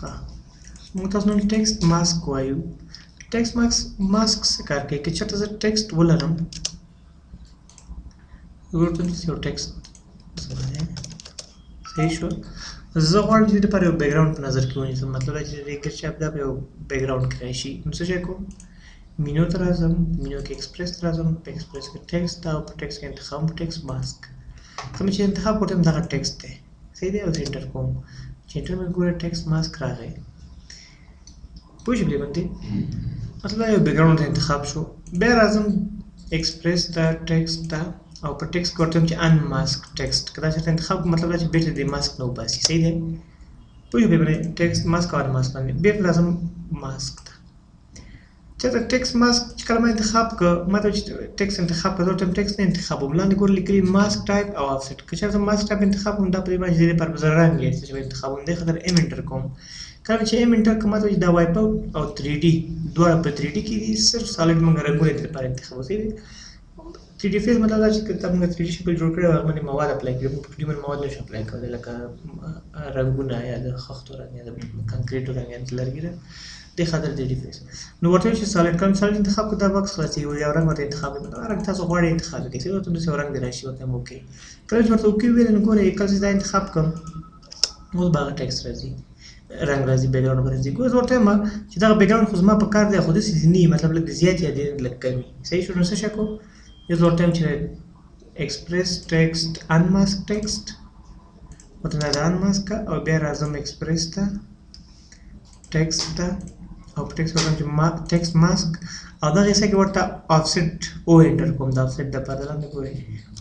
ها موږ تاسو نن ټیکسټ ماسک وایو. ټیکسټ ماسک څه کار کوي؟ که چېرته زه ټیکسټ ولرم ورته یو ټیکسټ صحیح شو. زه غواړم چې د لپاره یو بیکګراوند په نظر کې ونیسم، مطلب دا چې د ګرچاپ دا په یو بیکګراوند کې راشي. نو څه شی کوم؟ مینو ته راځم، مینو کې ایکسپریس ته راځم، په ایکسپریس کې ټیکسټ او په ټیکسټ کې انتخاب ټیکسټ ماسک. کوم چې انتخاب کوم دغه ټیکسټ دی صحیح دی. او زه انټر کوم چې انټر مې ګوره ټیکسټ ماسک راغی. پوه شئ باندې مطلب دا یو بیکګراوند انتخاب شو. بیا راځم ایکسپریس ته ټیکسټ ته او په ټیکسټ کې ورته چې ان ماسک ټیکسټ کدا چې انتخاب مطلب دا چې بیرته د ماسک نه وباسي صحیح دی. پوه شئ باندې ټیکسټ ماسک او ماسک باندې بیرته راځم ماسک ته. چې دا ټیکسټ ماسک چې کله ما انتخاب کړ ماته چې ټیکسټ انتخاب کړ ټیم ټیکسټ نه انتخاب ولاندې ګور لیکلي ماسک ټایپ او افسیټ. که چېرته ماسک ټایپ انتخاب هم دا په دې باندې د پر بزر رنګ یې چې انتخاب هم دی خاطر ام انټر کوم. کله چې ام انټر کوم ماته دا وایپ اوټ او 3D دواړه په 3D کې دي، صرف سالډ موږ رنګونه د لپاره انتخاب وکړي. 3D فیز مطلب دا چې کله موږ 3D شکل جوړ کړو هغه باندې مواد اپلای کړو، موږ 3D باندې مواد نشو اپلای کولای لکه رنګونه یا د خښتو رنګ یا د کانکریټو رنګ یا د لرګي رنګ د خاطر 3D فیز. نو ورته چې سالډ کوم سالډ انتخاب کړه دا باکس خلاصي یو رنګ ورته انتخاب کړه. رنګ تاسو غواړئ انتخاب کړئ چې ورته نو رنګ دی راشي ورته اوکې. کله چې ورته اوکې ویل نو ګورئ کله چې دا انتخاب کوم اوس باغ ټیکسټ راځي رنګ راځي بیکګراوند راځي. ګور ورته ما چې دا بیکګراوند خو زما په کار دی خو د سيزنی مطلب لږ زیات یا لږ کمی صحیح شو. نو څه شکو یو ورته چې ایکسپریس ټیکسټ ان ماسک ټیکسټ ورته دا ان ماسک او بیا راځم ایکسپریس ته ټیکسټ ته او په ټیکسټ ورته چې ټیکسټ ماسک او دا غیسه کې ورته افسیټ او انټر کوم. دا افسیټ د پاره لاندې ګورئ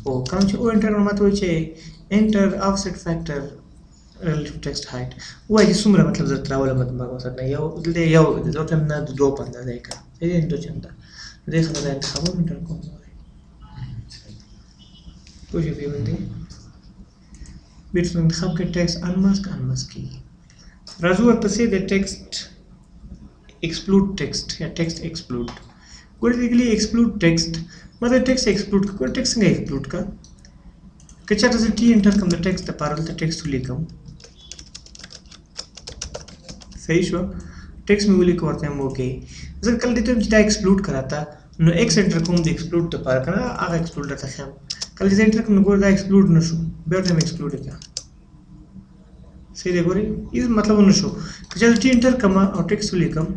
او کوم چې او انټر ماته وایي چې انټر افسیټ فیکټر relative text height وایي چې څومره مطلب زه تراوله مطلب وسط نه یو دلته یو د دوه نه د دوه په اندازه کې صحیح دی. دوه چنده دې خبره انتخاب انټر کوم پوه شئ باندې بیرته انتخاب کې ټیکسټ ان ماسک کی راځو ورپسې د ټیکسټ ایکسکلود ټیکسټ یا ټیکسټ ایکسکلود. ګورئ لیکلي ایکسکلود ټیکسټ مطلب ټیکسټ ایکسکلود کو ټیکسټ څنګه ایکسکلود کا که چېرته زه ټي انټر کوم د ټیکسټ لپاره دلته ټیکسټ ولیکم صحیح شو. ټیکسټ مې ولیکو ورته هم اوکې. زه کله دې ته چې دا ایکسکلود کراته نو ایکس انټر کوم د ایکسکلود لپاره کنه هغه ایکسکلود راته خیم کله چې انټر کوم ګور دا ایکسکلود نشو بیا ته ایکسکلود کړه صحیح دی. ګورئ یې مطلب نشو که چې ټي انټر کوم او ټیکسټ ولیکم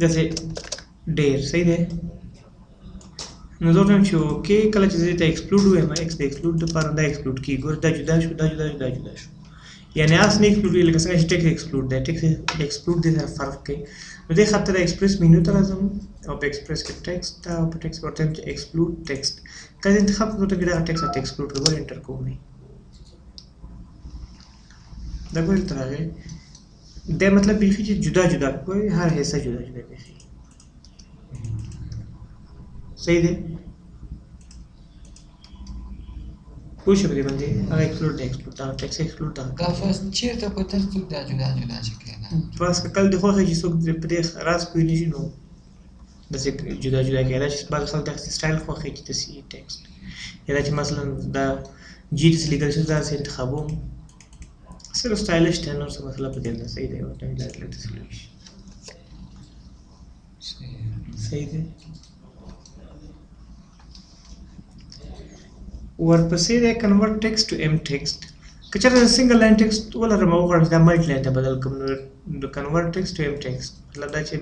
جیسے ډیر صحیح دی. نو زه وایم چې اوکې کله چې زه ته ایکسکلود وایم ایکس د ایکسکلود لپاره دا ایکسکلود کی ګور دا جدا شو دا جدا شو یعنی اس نه ایکسکلود لکه څنګه چې ټیکسټ ایکسکلود دی ټیکسټ ایکسکلود د فرق کوي. نو دې خاطر ایکسپریس مینو ته راځم او په ایکسپریس کې ټیکسټ او په ټیکسټ ورته چې ایکسکلود ټیکسټ کله انتخاب کوم ته دا ټیکسټ ایکسکلود کوم انټر کوم دا ګول تر هغه دا مطلب بیخي چې جدا کوئی هر حصہ جدا بیخي صحیح دی. پوه شئ په دې باندې هغه ایکسکلود دا ټیکسټ ایکسکلود دا فاست چیرته په ترتیب دا جدا چې کنه بس کله د خوښه چې څوک په دې راز کوي نشي نو داسې جدا کېدا چې بعض خلک داسې سټایل خوښوي چې داسې ټیکسټ یا دا چې مثلا دا جي داسې لیکل شوی داسې انتخابوم صرف سټایلش دی نور څه مسله په دې نه صحیح دی ورته لږ داسې لږ صحیح دی. ورپسې دی کنورټ ټیکسټ ټو ایم ټیکسټ که چېرته سنګل لاین ټیکسټ ولرم او وغواړم چې دا ملټي لاین ته بدل کړم نو د کنورټ ټیکسټ ټو ایم ټیکسټ مطلب دا چې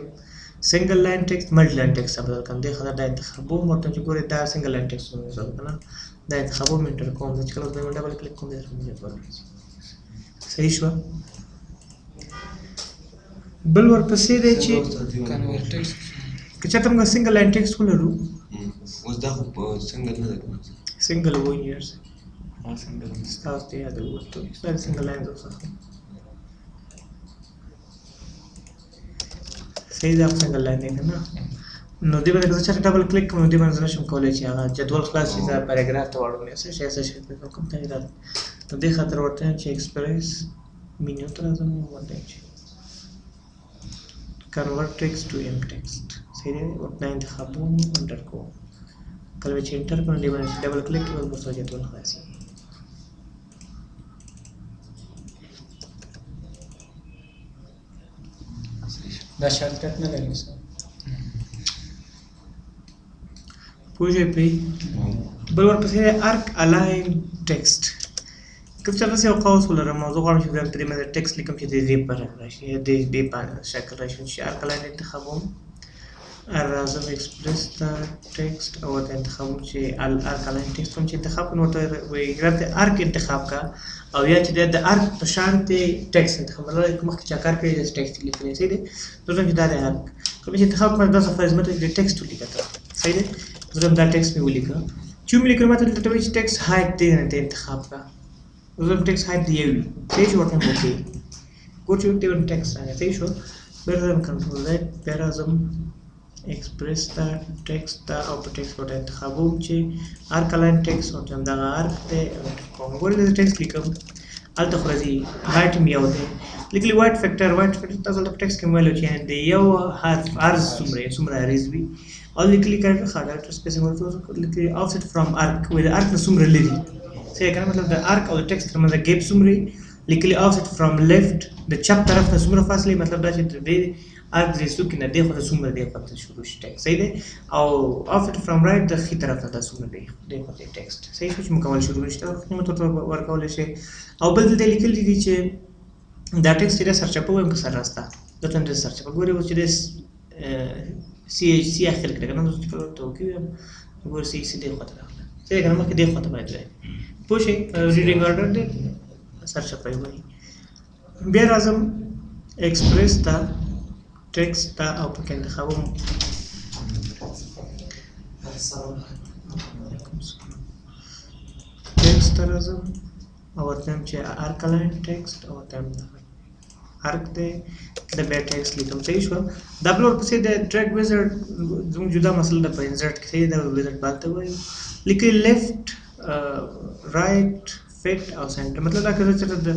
سنګل لاین ټیکسټ ملټي لاین ټیکسټ ته بدل کړم. دې خاطر دا انتخابوم ورته چې ګورئ دا سنګل لاین ټیکسټ وموږ کنه دا انتخابوم انټر کوم چې کله زه ډبل کلیک کوم دا صحیح شو. بل ورپسې دی چې کنورټ ټیکسټ که چېرته موږ سنګل لاین ټیکسټ ولرو اوس دا خو په سنګل نه ده سنګل وایي یارس سنګل ستاسو ته یاد وته دا سنګل لاین دوسه صحیح ده سنګل لاین دی کنه. نو دې باندې چې ډبل کلیک کوم دې باندې نشم کولای چې هغه جدول خلاص شي دا پیراګراف ته وړو نه څه شي کوم تغیرات ته دې خاطر ورته چې ایکسپریس مینیو ته راځم ورته چې کنورټ ټیکسټ ټو ایم ټیکسټ صحیح دی. ورته انتخابوم انټر کوم کله چې انټر کوم دې باندې ډبل کلیک کوم نو جدول خلاص شي. دا شارټ کټ نه لري څه پوه شئ پرې بل ورپسې ارک الاین ټیکسټ که څه داسې یو قوس ولرم او زه غواړم چې په دې باندې ټیکسټ لیکم چې د دې پر راشي یا د دې په شکل راشي چې ارک الاین انتخابوم راځم ایکسپریس ته ټیکسټ او ورته انتخابوم چې ارک الاین ټیکسټ کوم چې انتخاب کړم ورته وایي ګرافت ارک انتخاب کا او یا چې د ارک په شان ته ټیکسټ انتخاب مطلب مخکې چې کار کوي د ټیکسټ لیکلی صحیح دی دوی چې دا د ارک کوم چې انتخاب کړم دا صفحه زمته د ټیکسټ ولیکته صحیح دی زه دا ټیکسټ مې ولیکه چې مې لیکم ماته دلته وایي چې ټیکسټ هایټ دې نه انتخاب کا زه ټیکسټ هایټ دی وي صحیح شو ورته اوکې ګوت یو ټیون ټیکسټ راغی صحیح شو بیا راځم کنټرول زد بیا راځم ایکسپریس ته ټیکسټ ته او په ټیکسټ ورته انتخابوم چې ارک الاین ټیکسټ ورته همدغه ارک دی کوم ګورې د ټیکسټ لیکم هلته خو راځي هایټ مې یو دی لیکلي وایټ فیکټر تاسو دلته په ټیکسټ کې ویلو چې د یو حرف عرض څومره عریض وي او لیکلي کارکټر سپیسینګ ورته لیکلي آفسیټ فرام ارک وایي د ارک نه څومره لري صحیح که نه مطلب د ارک او د ټیکسټ ترمنځ ګیپ څومره لیکلي آفسیټ فرام لیفټ د چپ طرف نه څومره فاصله مطلب دا چې د دې ارک د څوک نه دی خو د څومره دی خو ته شروع شي ټیکسټ صحیح دی او آفسیټ فرام رائټ د ښي طرف نه دا څومره دی خو د ټیکسټ صحیح شو چې مکمل شروع شي قیمت ورته ورکولی شي او بل دلته لیکلي دي چې دا ټیکسټ چې دی سرچپه وایم که سرراسته دلته هم د سرچپه ګورې اوس چې دی سی اخر کړی که نه اوس چې کله ورته اوکې ویم ګورې سی دې خواته راغله صحیح که نه مخکې دې خواته باید وایي پوه شئ ریډینګ آرډر دی سرچپه یې وایي بیا راځم ایکسپریس ته ټیکسټ ته او پکې انتخابوم ټیکسټ ته راځم او ورته وایم چې ارک الاین ټیکسټ او ورته وایم ارک دی د بیا ټیکسټ لیکم صحیح شوه دا بل ورپسې د ډریګ ویزرډ زموږ جدا مسله ده په انزرټ کې صحیح دا ویزرډ بال ته وایو لیکلي لیفټ رایټ فټ او سینټر مطلب دا که زه چېرته د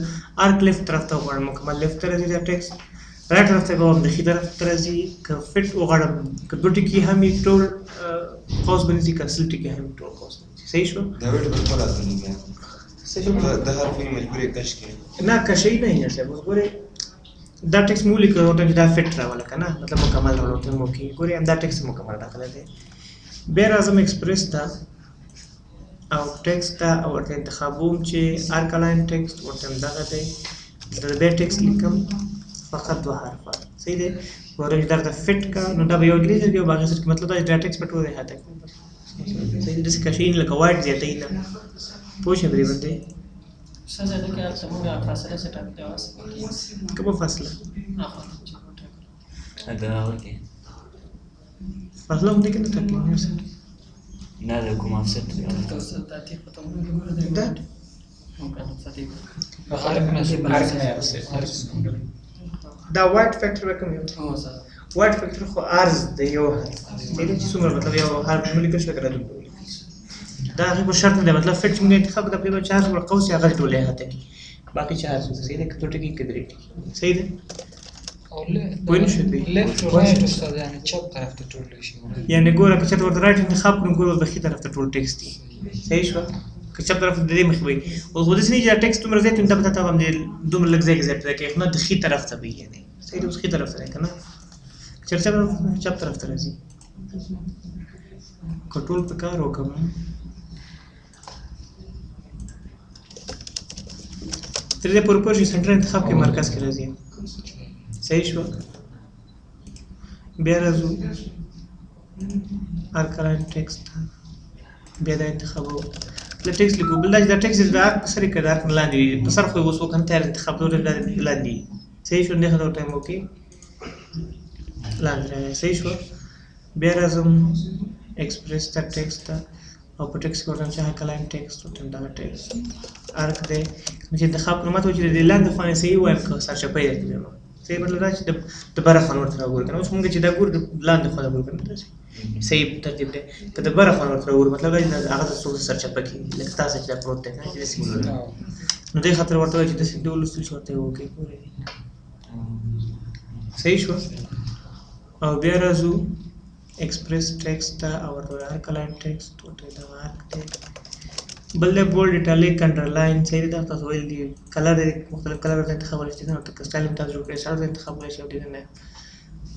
ارک لیفټ طرف ته وغواړم مکمل لیفټ ته راځي دا ټیکسټ رایټ طرف ته کوم د ښي طرف ته راځي که فټ وغواړم که دوه ټکي هم یې ټول قوس بنیسي که سل ټکي هم یې ټول قوس بنیسي صحیح شو دا ویډ بالکل راځي بیا د هر فلم مجبورې کش کړي نه کشی نه یې صاحب اوس ګورې دا ټیکسټ مو ولیکه ورته چې دا فټ راوله که نه مطلب مکمل راوله ورته مو وکړي ګورې همدا ټیکسټ مکمل راغلی دی بیا راځم ایکسپریس ته او ټیکسټ ته او ورته انتخابوم چې ارک الاین ټیکسټ ورته همدغه دی دلته بیا ټیکسټ لیکم فقط دوه حرفه صحیح دی ګورم چې درته فټ کا نو دا به یو انګلیزي کې او باقي سر کې مطلب دا چې دا ټیکسټ په ټول دی هاته صحیح دی داسې کشی نه لکه وایټ زیاتوي نه پوه شئ پرې باندې سزا ده که زموږ فاصله سټاپ دی واسه کومه فاصله دا هغه کې فاصله هم دې کې نه ټاکي نه د کوم افسټ تاسو د دې په توګه دا ممکن فتح ارک نه دا وایټ فیکټر به کوم یو او سره وایټ فیکټر خو عرض دی یو حرف صحیح دی چې څومره مطلب یو حرف مو لیکل شوی که راځو دا هغې په شرط نه دی مطلب فټ چې موږ انتخاب کړو دا پرې به چار قوس یې هغه ټول یې هاته کړي باقي چار صحیح دی که دوه ټکي که درې ټکي صحیح دی او پوه نه شوې پرې لیفټ رائټ استاد یعنی چپ طرف ته ټول شي یعنې ګوره که چېرته ورته رایټ انتخاب کړم ګوره اوس د ښي طرف ته ټول ټیکسټ دي صحیح شوه که چپ طرف ته د دې مخې وي اوس خو داسې نه چې دا ټیکسټ دومره زیات وي نو دا به تا ته هم دومره لږ ځای کې ځای پیدا کوي خو نه د ښي طرف ته وي یعنې صحیح دی اوس ښي طرف ته دی که نه چېرته چپ طرف ته راځي که ټول په کار وکړم تر دې پورې پوه شئ سنټر انتخاب کې مرکز کې راځي صحیح شوه بیا راځو ارک الاین ټیکسټ بیا دا انتخابوو دا ټیکسټ لیکو بل دا چې دا ټیکسټ د ارک په سر یې که د ارک نه لاندې وي په سر خو یې اوس وکړم تیار انتخاب ډول لاندې وي صحیح شو دې خبره ټایم وکړي لاندې راغی صحیح شوه بیا راځم ایکسپریس ته ټیکسټ ته او په ټیکسټ کې ورته چې ارک الاین ټیکسټ ورته همدغه ټیکسټ ارک دی نو چې انتخاب کړم ماته و چې د لاندې خوا نه صحیح وایم که سرچپه یې درته وایم صحیح مطلب دا چې د بره خوا نه ورته راګورو که نه اوس مونږ چې دا ګورو د لاندې خوا نه ګورو که نه داسې صحیح ترتیب دی که د بره خوا نه ورته راګورو مطلب دا چې هغه ته څوک سرچپه کېږي لکه تاسو چې دا پروت دی که نه چې داسې ولولو نو دې خاطر ورته وایي چې داسې دې ولوستل شي ورته یې وکړئ ګورئ صحیح شوه او بیا راځو ایکسپریس ټیکسټ ته او ورته ارک الاین ټیکسټ ورته دغه ارک دی بل دی بولډ اټالیک انډرلاین صحیح دی دا تاسو ویل دي کلر دی مختلف کلر ورته انتخابولی شئ نو که سټایل هم تاسو جوړ کړئ سټایل ورته انتخابولی شئ او ډېر نه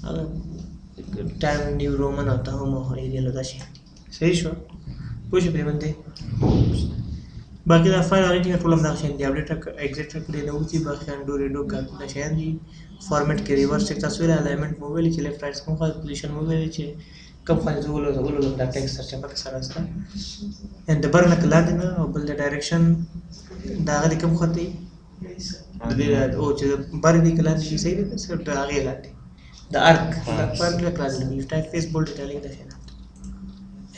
هغه ټایم نیو رومن او ته هم ایریل دا شي صحیح شو پوه شو پرې باندې باقي دا فایل راټینګ ټول هم دا شین دی اپډیټ ایگزیټ کړی نو چې باقي انډو ریډو کا دا شین دي فارمیټ کې ریورس ټیکسټ تصویر الایمنت مو ویل چې لیفت رائټ کوم خاص پوزیشن مو ویل چې کوم خاص زولو دا ټیکسټ سرچ پکې سره است ان د برنه کلا دی نه او بل د ډایرکشن دا غلي کوم خطي او چې بر دی کلا دی صحیح دی سر دا غي لاندې د ارک دا پارک کلاس دی ټایپ فیس بولډ ډیټیلینګ دا شین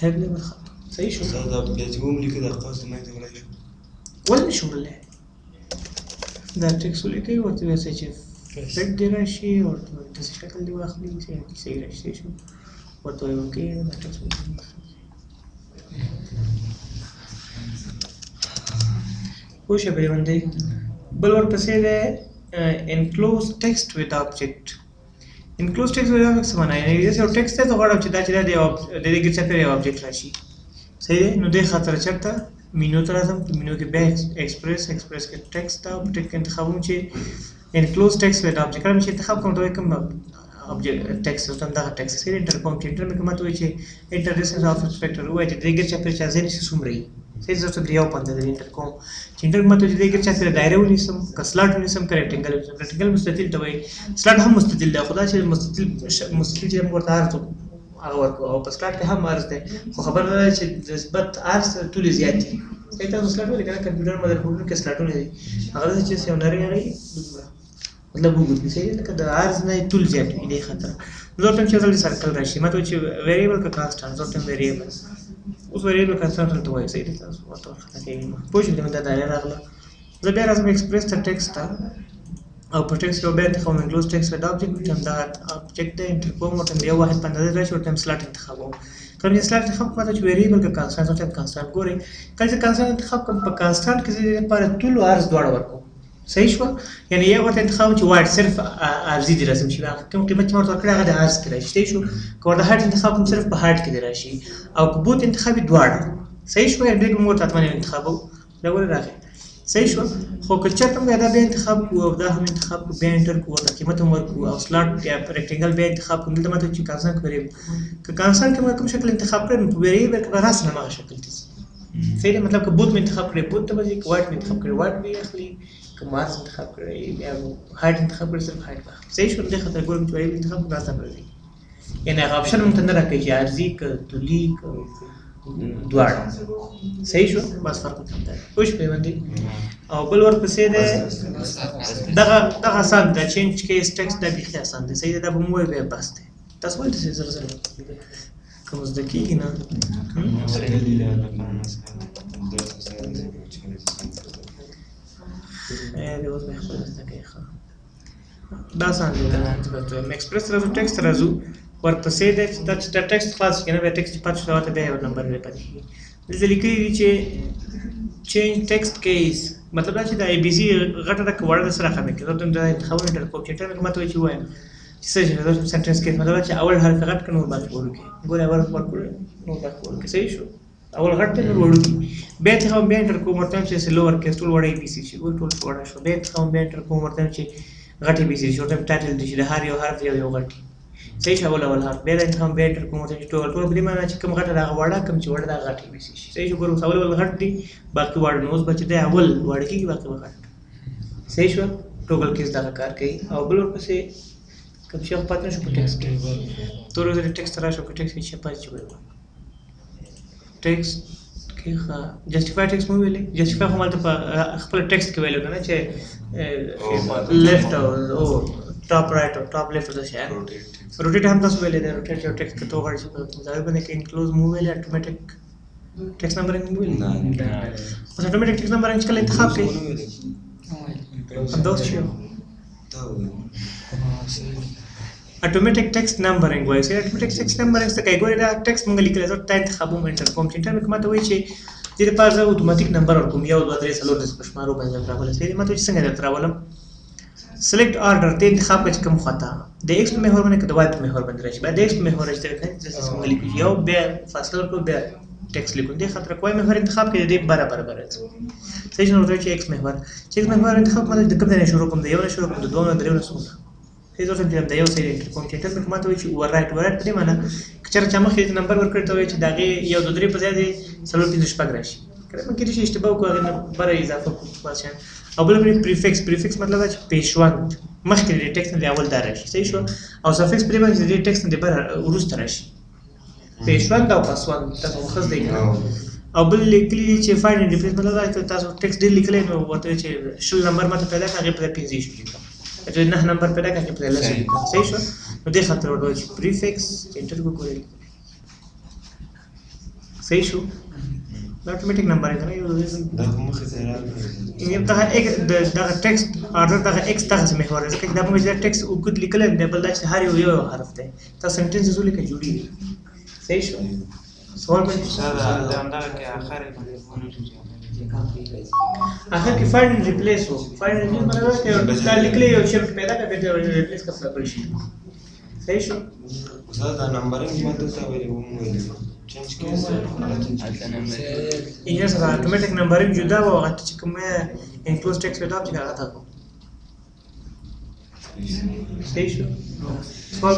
هغه به خط صحیح شو دا بلاتيوم لیکه دا قاصد ما ته ولا شو ولا شو له دا ټیکس لیکي ورته وسه چې فټ دی راشي او د شکل دی واخلي چې صحیح راشي شو ورته یو کې دا ټیکس خو شه به باندې بل ورپسې ده enclosed text with object enclosed text with object څه معنی دی یو ټیکسټ ته غواړم چې دا چې د دې کې څه پیری object راشي صحیح دی نو د خاطر چرته مینو ته راځم مینو کې به ایکسپریس کې ټیکسټ او ټیک انتخابوم چې enclosed text with object کله چې انتخاب کوم دوی کوم object text ته دا ټیکسټ سره انټر کوم چې انټر مې کومه وایي چې انټر ډیسټنس اف انسپیکټر وایي چې دغه چې پر چا ځین چې سومري صحیح زه ته دیو پاندې انټر کوم چې انټر مته چې دغه چې پر دایره ونیسم کسلاټ ونیسم ریکټنګل مستطیل ته وایي سلاټ هم مستطیل دی خدا چې مستطیل چې موږ ورته ارته هغه ورکو او په سلاټ کې هم ارز دی خو خبره ده چې نسبت ارز ټول زیات دي صحیح تاسو سلاټ ولې کنه کمپیوټر مدر بورډ کې سلاټونه دي هغه چې یو نری هغه مطلب وګورئ صحیح ده که د ارز نه ټول زیات وي دې خاطر زه ته چې ځل سرکل راشي مته چې ویریبل کا کانسټانټ زه ته ویریبل اوس ویریبل کانسټانټ ته وایي صحیح تاسو ورته خطا کوي پوه شئ دا دایره راغله زه بیا راځم ایکسپریس ته ټیکسټ او په ټیکسټ یو بیا انتخابوم انکلوز ټیکسټ وډ آبجیکټ چې دا آبجیکټ دی انټر کوم ورته یو واحد په اندازه راشي ورته سلاټ انتخابوم کله چې سلاټ انتخاب کوم چې ویریبل کا کانسټانټ ورته کانسټانټ ګورئ کله چې کانسټانټ انتخاب کوم په کانسټانټ کې زه لپاره ټول ارز دواړه ورکوم صحیح شو یعنی یو ورته انتخاب چې واحد صرف ارزي دی رسم شي کوم قیمت چې ورته ورکړی هغه د ارز کې راشي صحیح شو که ورته هایټ انتخاب کوم صرف په هایټ کې دی راشي او که بوت انتخابي دواړه صحیح شو یعنی دغه موږ ته اتمنه انتخابو دا ولې راغی صحیح شو خو که چېرته موږ دا بیا انتخاب کوو او دا هم انتخاب کوو بیا انټر کوو ورته قیمت هم ورکوو او سلاټ یا ریکټنګل بیا انتخاب کوو دلته ماته چې کانسټانټ ویریبل که کانسټانټ کې موږ کوم شکل انتخاب کړی نو په ویریبل کې به راسره هماغه شکل دي صحیح دی مطلب که بوت مې انتخاب کړی بوت ته به ځي که واټ مې انتخاب کړی واټ به یې اخلي که مارس انتخاب کړی یا هایټ انتخاب کړی صرف هایټ به اخلي صحیح شو دې خاطر ګورم چې ویریبل انتخاب کړو راسره به ځي یعنی هغه آپشن موږ ته نه راکوي چې عرضي که طولي که دواړه صحیح شو بس فرق کوم دی پوه شوې باندې او بل ورپسې دی دغه اسان دی چینج کیس ټیکسټ دا بیخي اسان دی صحیح دی دا به مو وایي بیا بس دی تاسو ولې داسې زر زر کوم زده کېږي نه دی اوس مې خپله زده کوي ښه دا اسان دی ایکسپریس راځو ټیکسټ راځو ورپسې دی چې دا ټیکسټ خلاص شي که نه بیا ټیکسټ پاتې شو ورته بیا یو نمبر بیا پاتې کېږي دلته لیکلي دي چې چینج ټیکسټ کیس مطلب دا چې د ای بي سي غټه ده که وړه ده سره خمې کړي دا انتخابونه انټر کوم چې انټر مې ماته وایي چې ووایم چې څه شي سنټنس کیس مطلب چې اول حرف غټ کړه نور باقي وړوکی ګورې اول حرف ورکړو نور باقي وړوکی صحیح شو اول غټ دی نور وړوکی بیا انتخابوم بیا انټر کوم ورته وایم چې لوور کیس ټول وړه ای بي سي شي ټول وړه شو بیا انتخابوم بیا انټر کوم ورته وایم چې غټ ای بي سي شي ورته وایم ټایټل دی چې د هر یو حرف یو غټ صحیح شو اول حرف بیا انتخاب بیا انټر کوم ورته ټول په دې معنی چې کوم غټه دا وړه کوم چې وړه دا غټ ای بي سي شي صحیح شو ګورو اول غټ دی باقي وړه نو اوس بچ دی اول وړه کېږي باقي غټ صحیح شو ټوګل کیس دا کار کوي او بل ورپسې کوم شی پاتې نشو په ټیکسټ کې تور د ټیکسټ راشو په ټیکسټ کې چې پاتې شي ټیکسټ کې ښه جسټیفای ټیکسټ مو ویلې جسټیفای خو مالته په خپل ټیکسټ کې ویلو کنه چې لیفټ او ټاپ رائټ او ټاپ لیفټ د شی روټیټ هم تاسو ویلې دا روټیټ یو ټیکسټ کې توګه چې په ځای باندې کې انکلوز مو ویلې اتوماتیک ټیکسټ نمبرینګ مو ویلې اوس اتوماتیک ټیکسټ نمبرینګ کله انتخاب کړئ همداوس شي اتوماتیک ټیکسټ نمبرینګ وایي چې اتوماتیک ټیکسټ نمبرینګ څه کوي ګورې دا ټیکسټ مونږ لیکلی زه ته انتخابوم انټر کوم چې انټر مې ماته وایي چې دې لپاره زه اتوماتیک نمبر ورکوم 1 2 3 4 داسې په شمارو باندې راولم صحیح ماته چې څنګه درته راولم سلیکټ آرډر ته انتخاب کړئ چې کوم خطا د ایکس په محور باندې که د واي په محور باندې راشي باید د ایکس په محور راشي ځکه چې څنګه لیکو یو بیا فاصله ورکړو بیا ټیکسټ لیکو دې خاطر کوی محور انتخاب کړئ دې برابر راځي صحیح نو ورته چې ایکس محور چې ایکس محور انتخاب کړئ د کوم ځای شروع کوم د یو نه شروع کوم د دوه نه درې نه څو هیڅ وخت د یو سری انټر کوم چې ټل ماته وایي چې اوور رائټ په دې معنی که چېرته چا مخکې نمبر ورکړی ته وایي چې د هغې یو دوه درې په ځای دی څلور پنځه شپږ راشي که ممکن شي اشتباه وکړو هغې نه بره اضافه کړو بس شیان او بل پریفکس مطلب دا چې پیشوند مخکې د دې ټکسټ نه د اول دا راشي صحیح شو او سفکس پرې باندې د دې ټکسټ نه د بره وروسته راشي پیشوند او پسوند تاسو مخص دی او بل لیکلي چې فایند اینډ ریپلیس مطلب دا چې تاسو ټکسټ ډېر لیکلی نو ورته چې شل نمبر ماته پیدا کړه هغې په ځای پنځه شو لیکم چې 9 نمبر پیدا کړه هغې په ځای لس لیکم صحیح شو نو دې خاطر ورته وایي چې پریفکس چې انټر وکړئ صحیح شو دا اتوماتیک نمبر دی کنه یو دا مخې ته راغلی یم دغه ټکسټ آرډر دغه ایکس دغه محور دی ځکه چې دا موږ چې ټکسټ وګد لیکلی دی بل دا چې هر یو حرف دی تاسو سنټنسز ولیکئ جوړېږي صحیح شو سوال باندې آخر کې فایند اینډ ریپلیس ہو فایند اینڈ ریپلیس مطلب کہ دا لیکلی یو شی پیدا کړه ته ریپلیس کړه کړی شي صحیح شو استاد دا نمبرینګ ماته څه ویلي وو ویلي چینج کیږي یې سره اتوماتیک نمبرینګ جدا و هغه چې کومه انکلوز ټیکسټ ویډاپ چې هغه تاسو صحیح شو سوال